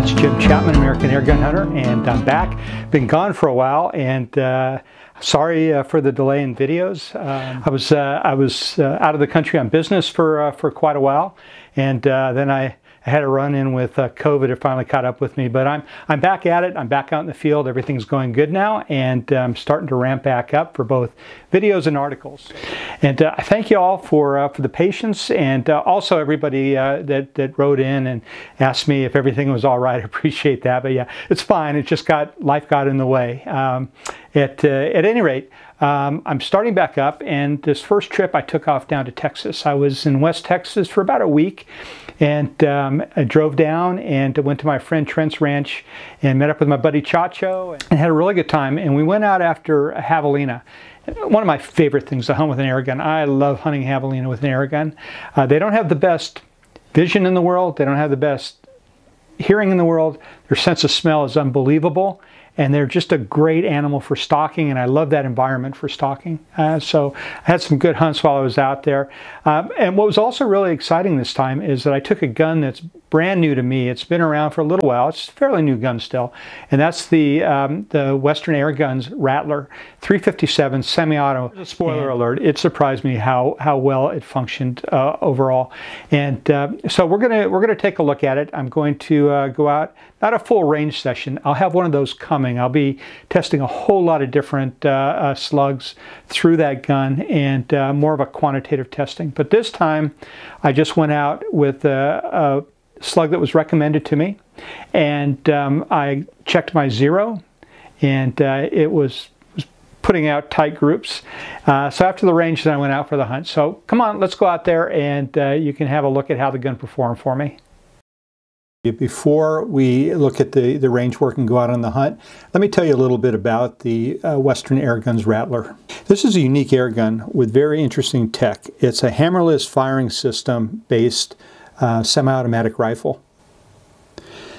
It's Jim Chapman, American Airgun Hunter, and I'm back. Been gone for a while, and sorry for the delay in videos. I was out of the country on business for quite a while, and then I had a run-in with COVID. It finally caught up with me, but I'm back at it. I'm back out in the field. Everything's going good now, and I'm starting to ramp back up for both videos and articles. And I thank you all for the patience, and also everybody that wrote in and asked me if everything was all right. I appreciate that, but yeah, it's fine. It just life got in the way. At any rate, I'm starting back up, and this first trip I took off down to Texas. I was in West Texas for about a week, and I drove down and went to my friend Trent's ranch and met up with my buddy Chacho and had a really good time. And we went out after a javelina. One of my favorite things to hunt with an air gun. I love hunting javelina with an air gun. They don't have the best vision in the world. They don't have the best hearing in the world. Their sense of smell is unbelievable. And they're just a great animal for stalking, and I love that environment for stalking. So I had some good hunts while I was out there. And what was also really exciting this time is that I took a gun that's brand new to me. It's been around for a little while. It's a fairly new gun still, and that's the Western Airguns Rattler 357 semi-auto. Spoiler alert! It surprised me how well it functioned overall. And so we're gonna take a look at it. I'm going to go out. Not a full range session. I'll have one of those coming. I'll be testing a whole lot of different slugs through that gun, and more of a quantitative testing. But this time, I just went out with a slug that was recommended to me, and I checked my zero, and it was putting out tight groups. So after the range, then I went out for the hunt. So come on, let's go out there, and you can have a look at how the gun performed for me. Before we look at the range work and go out on the hunt, let me tell you a little bit about the Western Airguns Rattler. This is a unique air gun with very interesting tech. It's a hammerless firing system based semi-automatic rifle.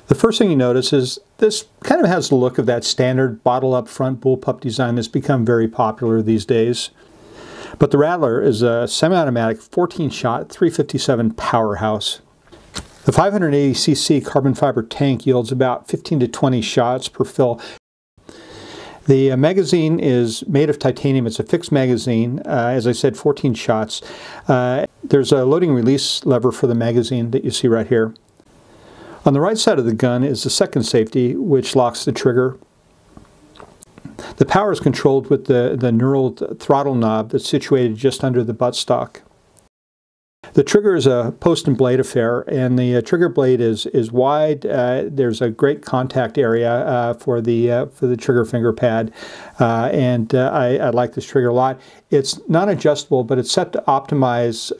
The first thing you notice is this kind of has the look of that standard bottle up front bullpup design that's become very popular these days. But the Rattler is a semi-automatic 14-shot 357 powerhouse. The 580cc carbon fiber tank yields about 15 to 20 shots per fill. The magazine is made of titanium. It's a fixed magazine, as I said, 14 shots. There's a loading release lever for the magazine that you see right here. On the right side of the gun is the second safety, which locks the trigger. The power is controlled with the knurled throttle knob that's situated just under the buttstock. The trigger is a post and blade affair, and the trigger blade is wide. There's a great contact area for the trigger finger pad, and I like this trigger a lot. It's non-adjustable, but it's set to optimize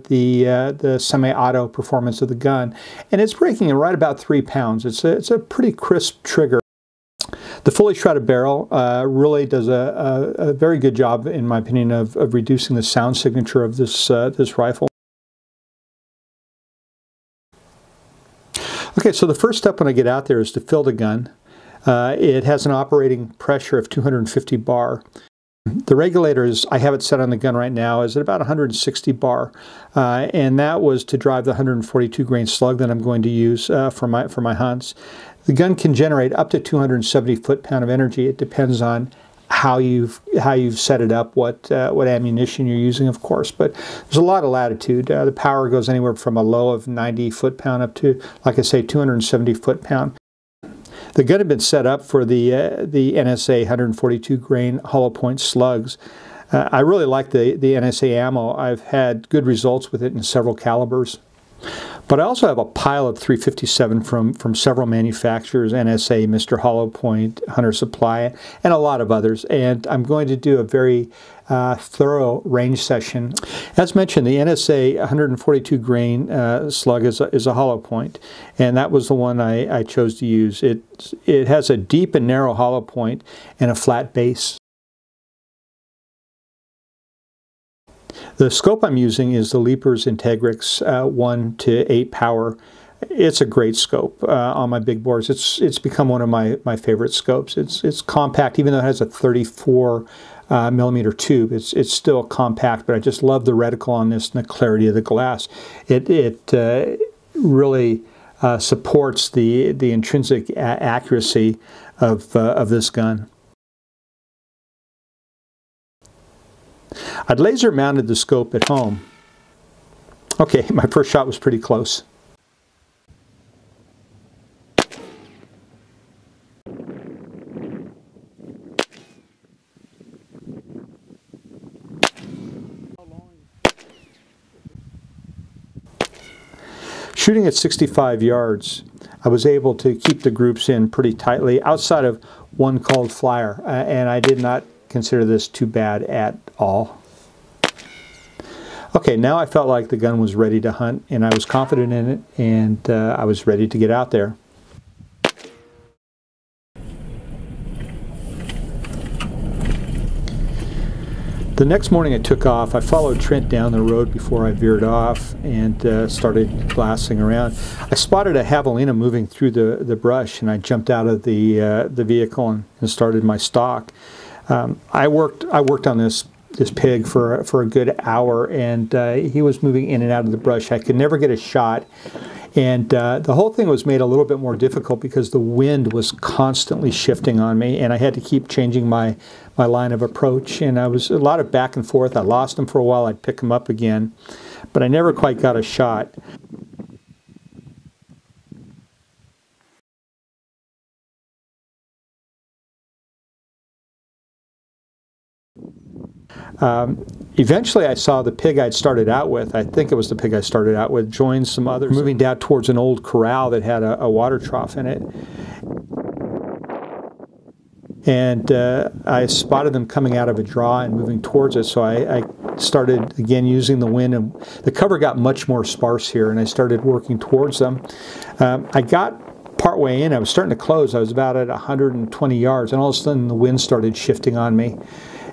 the semi-auto performance of the gun, and it's breaking at right about 3 pounds. It's a pretty crisp trigger. The fully shrouded barrel really does a very good job, in my opinion, of reducing the sound signature of this rifle. Okay, so the first step when I get out there is to fill the gun. It has an operating pressure of 250 bar. The regulators, I have it set on the gun right now, is at about 160 bar, and that was to drive the 142 grain slug that I'm going to use for my hunts. The gun can generate up to 270 foot-pound of energy. It depends on how you've set it up, what ammunition you're using, of course, but there's a lot of latitude. The power goes anywhere from a low of 90 foot-pound up to, like I say, 270 foot-pound. The gun had been set up for the NSA 142 grain hollow point slugs. I really like the NSA ammo. I've had good results with it in several calibers. But I also have a pile of 357 from several manufacturers, NSA, Mr. Hollow Point, Hunter Supply, and a lot of others. And I'm going to do a very thorough range session. As mentioned, the NSA 142 grain slug is a hollow point, and that was the one I chose to use. It has a deep and narrow hollow point and a flat base. The scope I'm using is the Leapers Integrix 1 to 8 power. It's a great scope on my big bores. It's become one of my favorite scopes. It's compact, even though it has a 34 millimeter tube. It's still compact, but I just love the reticle on this and the clarity of the glass. It really supports the intrinsic accuracy of this gun. I'd laser mounted the scope at home. Okay, my first shot was pretty close. Shooting at 65 yards, I was able to keep the groups in pretty tightly outside of one called flyer, and I did not consider this too bad at all. Okay, now I felt like the gun was ready to hunt, and I was confident in it, and I was ready to get out there. The next morning I took off. I followed Trent down the road before I veered off and started glassing around. I spotted a Javalina moving through the brush, and I jumped out of the vehicle and started my stalk. I worked on this pig for a good hour, and he was moving in and out of the brush. I could never get a shot, and the whole thing was made a little bit more difficult because the wind was constantly shifting on me, and I had to keep changing my line of approach, and I was a lot of back and forth. I lost him for a while. I'd pick him up again, but I never quite got a shot. Eventually I saw the pig I'd started out with, I think it was the pig I started out with, join some others moving down towards an old corral that had a water trough in it. And I spotted them coming out of a draw and moving towards it, so I started again using the wind, and the cover got much more sparse here, and I started working towards them. I got partway in, I was starting to close, I was about at 120 yards, and all of a sudden the wind started shifting on me.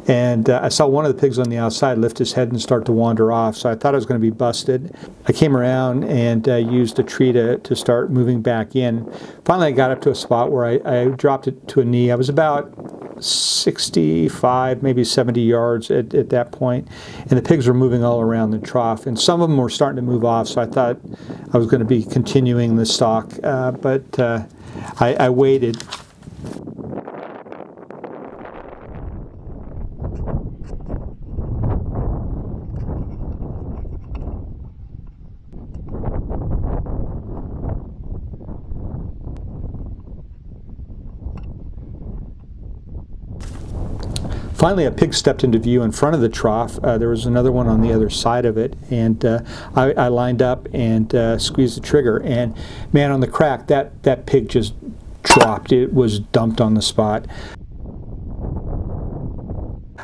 And I saw one of the pigs on the outside lift his head and start to wander off, so I thought I was going to be busted. I came around and used a tree to start moving back in. Finally I got up to a spot where I dropped it to a knee. I was about 65, maybe 70 yards at that point, and the pigs were moving all around the trough, and some of them were starting to move off, so I thought I was going to be continuing the stalk, but I waited. Finally, a pig stepped into view in front of the trough. There was another one on the other side of it, and I lined up and squeezed the trigger. And man, on the crack, that pig just dropped. It was dumped on the spot.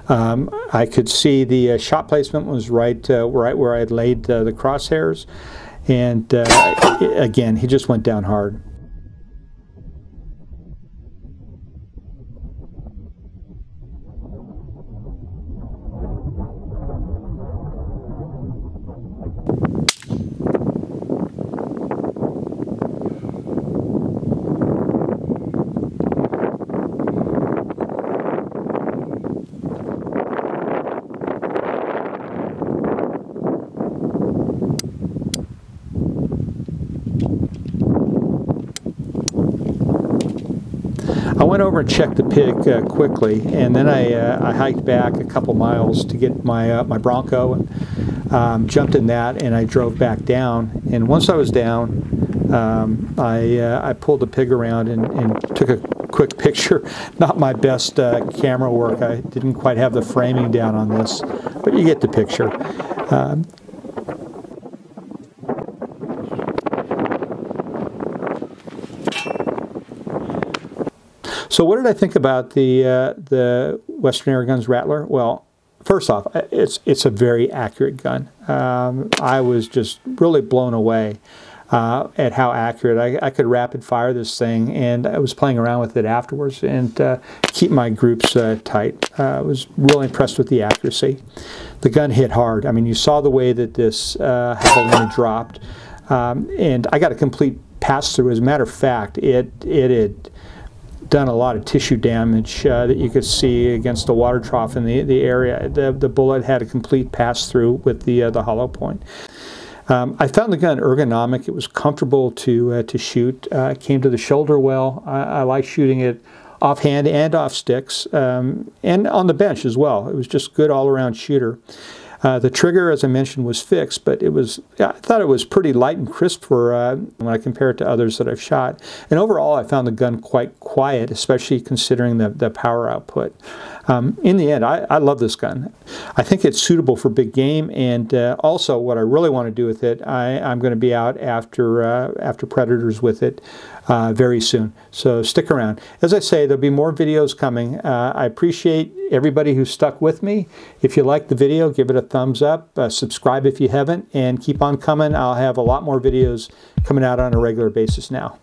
I could see the shot placement was right where I had laid the crosshairs, and again, he just went down hard. I went over and checked the pig quickly, and then I hiked back a couple miles to get my Bronco, and jumped in that, and I drove back down. And once I was down, I pulled the pig around and took a quick picture. Not my best camera work. I didn't quite have the framing down on this, but you get the picture. So what did I think about the Western Airguns Rattler? Well, first off, it's a very accurate gun. I was just really blown away at how accurate. I could rapid fire this thing, and I was playing around with it afterwards and keep my groups tight. I was really impressed with the accuracy. The gun hit hard. I mean, you saw the way that this Javalina dropped, and I got a complete pass-through. As a matter of fact, it had done a lot of tissue damage that you could see against the water trough in the area. The bullet had a complete pass-through with the hollow point. I found the gun ergonomic. It was comfortable to shoot. It came to the shoulder well. I like shooting it offhand and off sticks, and on the bench as well. It was just good all-around shooter. The trigger, as I mentioned, was fixed, but I thought it was pretty light and crisp for when I compare it to others that I've shot. And overall, I found the gun quite quiet, especially considering the power output. In the end, I love this gun. I think it's suitable for big game, and also what I really want to do with it, I'm going to be out after predators with it very soon. So stick around. As I say, there'll be more videos coming. I appreciate everybody who stuck with me. If you liked the video, give it a thumbs up. Subscribe if you haven't, and keep on coming. I'll have a lot more videos coming out on a regular basis now.